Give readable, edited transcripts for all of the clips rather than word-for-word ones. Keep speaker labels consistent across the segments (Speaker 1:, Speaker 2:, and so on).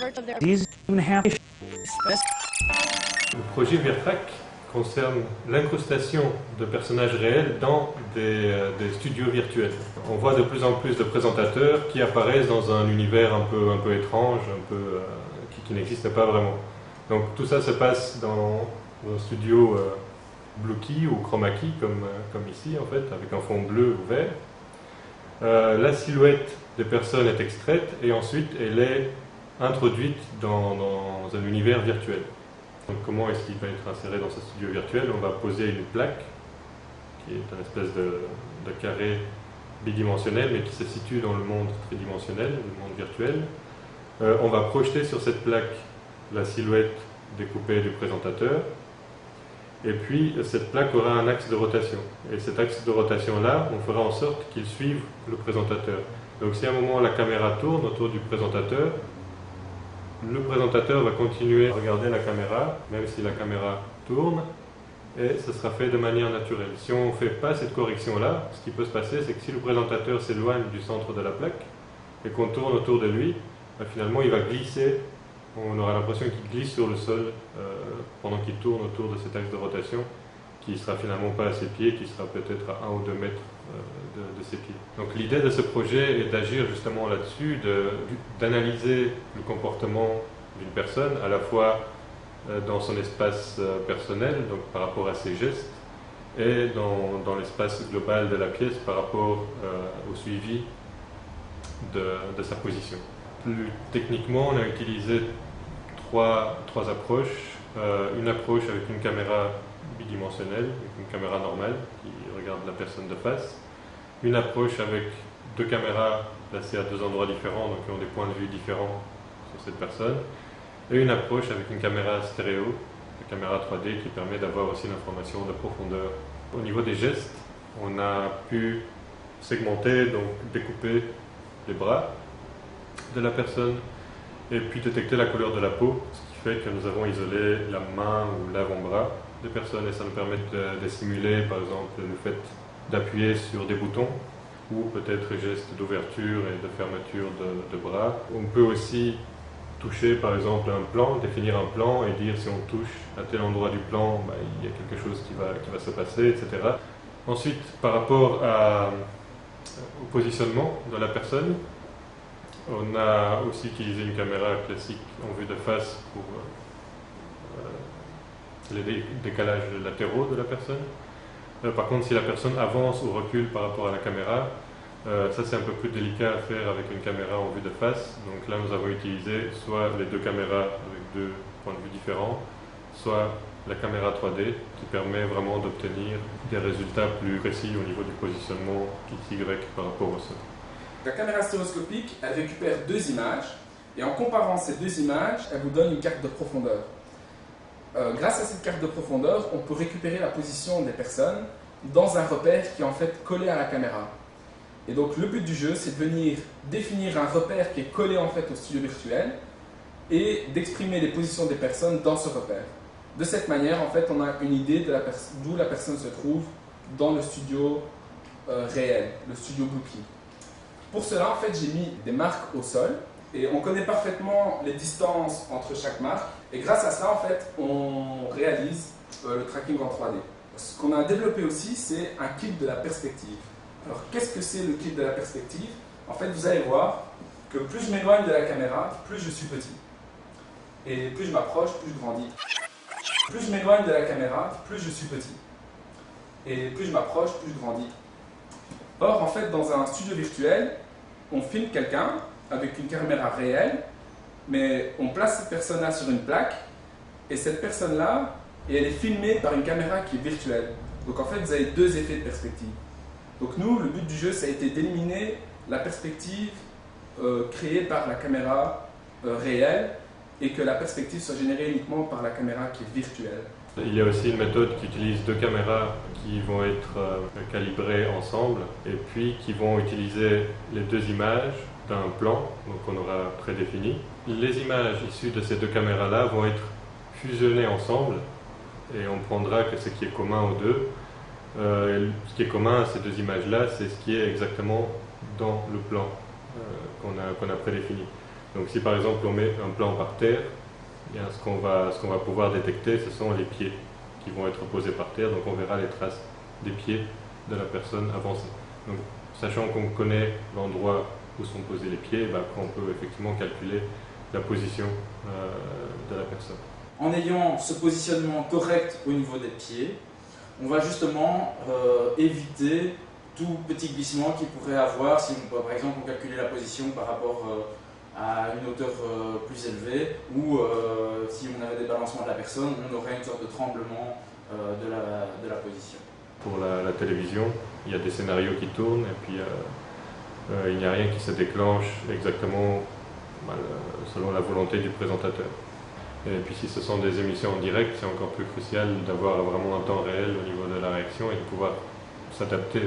Speaker 1: Le projet Virtrac concerne l'incrustation de personnages réels dans des studios virtuels. On voit de plus en plus de présentateurs qui apparaissent dans un univers un peu étrange, qui n'existe pas vraiment. Donc tout ça se passe dans un studio Blue Key ou Chroma Key comme ici en fait, avec un fond bleu ou vert. La silhouette des personnes est extraite et ensuite elle est introduite dans un univers virtuel. Donc comment est-ce qu'il va être inséré dans ce studio virtuel? On va poser une plaque qui est une espèce de carré bidimensionnel mais qui se situe dans le monde tridimensionnel, le monde virtuel. On va projeter sur cette plaque la silhouette découpée du présentateur. Et puis, cette plaque aura un axe de rotation. Et cet axe de rotation-là, on fera en sorte qu'il suive le présentateur. Donc, si à un moment la caméra tourne autour du présentateur, le présentateur va continuer à regarder la caméra, même si la caméra tourne, et ce sera fait de manière naturelle. Si on ne fait pas cette correction-là, ce qui peut se passer, c'est que si le présentateur s'éloigne du centre de la plaque, et qu'on tourne autour de lui, finalement, il va glisser. On aura l'impression qu'il glisse sur le sol pendant qu'il tourne autour de cet axe de rotation qui ne sera finalement pas à ses pieds, qui sera peut-être à 1 ou 2 mètres de ses pieds. Donc l'idée de ce projet est d'agir justement là-dessus, d'analyser le comportement d'une personne, à la fois dans son espace personnel, donc par rapport à ses gestes, et dans l'espace global de la pièce par rapport au suivi de sa position. Plus techniquement, on a utilisé trois approches. Une approche avec une caméra bidimensionnelle, avec une caméra normale qui regarde la personne de face. Une approche avec 2 caméras placées à 2 endroits différents, donc qui ont des points de vue différents sur cette personne. Et une approche avec une caméra stéréo, une caméra 3D qui permet d'avoir aussi l'information de profondeur. Au niveau des gestes, on a pu segmenter, donc découper les bras de la personne et puis détecter la couleur de la peau, ce qui fait que nous avons isolé la main ou l'avant-bras des personnes et ça nous permet de simuler par exemple le fait d'appuyer sur des boutons ou peut-être gestes d'ouverture et de fermeture de bras. On peut aussi toucher par exemple un plan, définir un plan et dire si on touche à tel endroit du plan, il y a quelque chose qui va se passer, etc. Ensuite, par rapport au positionnement de la personne, on a aussi utilisé une caméra classique en vue de face pour les décalages latéraux de la personne. Par contre, si la personne avance ou recule par rapport à la caméra, ça c'est un peu plus délicat à faire avec une caméra en vue de face. Donc là, nous avons utilisé soit les 2 caméras avec 2 points de vue différents, soit la caméra 3D qui permet vraiment d'obtenir des résultats plus précis au niveau du positionnement XY par rapport au sol.
Speaker 2: La caméra stéréoscopique, elle récupère 2 images et en comparant ces 2 images, elle vous donne une carte de profondeur. Grâce à cette carte de profondeur, on peut récupérer la position des personnes dans un repère qui est en fait collé à la caméra. Et donc le but du jeu, c'est de venir définir un repère qui est collé en fait au studio virtuel et d'exprimer les positions des personnes dans ce repère. De cette manière, en fait, on a une idée de d'où la personne se trouve dans le studio réel, le studio Blue Key. Pour cela, en fait, j'ai mis des marques au sol et on connaît parfaitement les distances entre chaque marque. Et grâce à cela, en fait, on réalise le tracking en 3D. Ce qu'on a développé aussi, c'est un kit de la perspective. Alors, qu'est-ce que c'est le kit de la perspective? En fait, vous allez voir que plus je m'éloigne de la caméra, plus je suis petit. Et plus je m'approche, plus je grandis. Plus je m'éloigne de la caméra, plus je suis petit. Et plus je m'approche, plus je grandis. Or, en fait, dans un studio virtuel, on filme quelqu'un avec une caméra réelle, mais on place cette personne-là sur une plaque, et cette personne-là, elle est filmée par une caméra qui est virtuelle. Donc en fait, vous avez 2 effets de perspective. Donc nous, le but du jeu, ça a été d'éliminer la perspective créée par la caméra réelle, et que la perspective soit générée uniquement par la caméra qui est virtuelle.
Speaker 1: Il y a aussi une méthode qui utilise 2 caméras qui vont être calibrées ensemble et puis qui vont utiliser les 2 images d'un plan qu'on aura prédéfini. Les images issues de ces 2 caméras-là vont être fusionnées ensemble et on prendra que ce qui est commun aux 2. Ce qui est commun à ces 2 images-là, c'est ce qui est exactement dans le plan qu'on a prédéfini. Donc si par exemple on met un plan par terre, eh bien, ce qu'on va pouvoir détecter, ce sont les pieds qui vont être posés par terre, donc on verra les traces des pieds de la personne avancée. Donc, sachant qu'on connaît l'endroit où sont posés les pieds, ben, on peut effectivement calculer la position de la personne.
Speaker 3: En ayant ce positionnement correct au niveau des pieds, on va justement éviter tout petit glissement qu'il pourrait avoir si, par exemple, on calculait la position par rapport à une hauteur plus élevée, ou si on avait des balancements de la personne, on aurait une sorte de tremblement de la position.
Speaker 1: Pour la télévision, il y a des scénarios qui tournent et puis il n'y a rien qui se déclenche exactement selon la volonté du présentateur. Et puis si ce sont des émissions en direct, c'est encore plus crucial d'avoir vraiment un temps réel au niveau de la réaction et de pouvoir s'adapter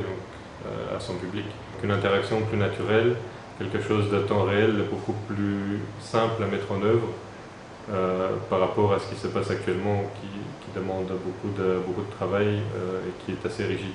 Speaker 1: à son public. Une interaction plus naturelle, quelque chose de temps réel beaucoup plus simple à mettre en œuvre par rapport à ce qui se passe actuellement qui demande beaucoup de travail et qui est assez rigide.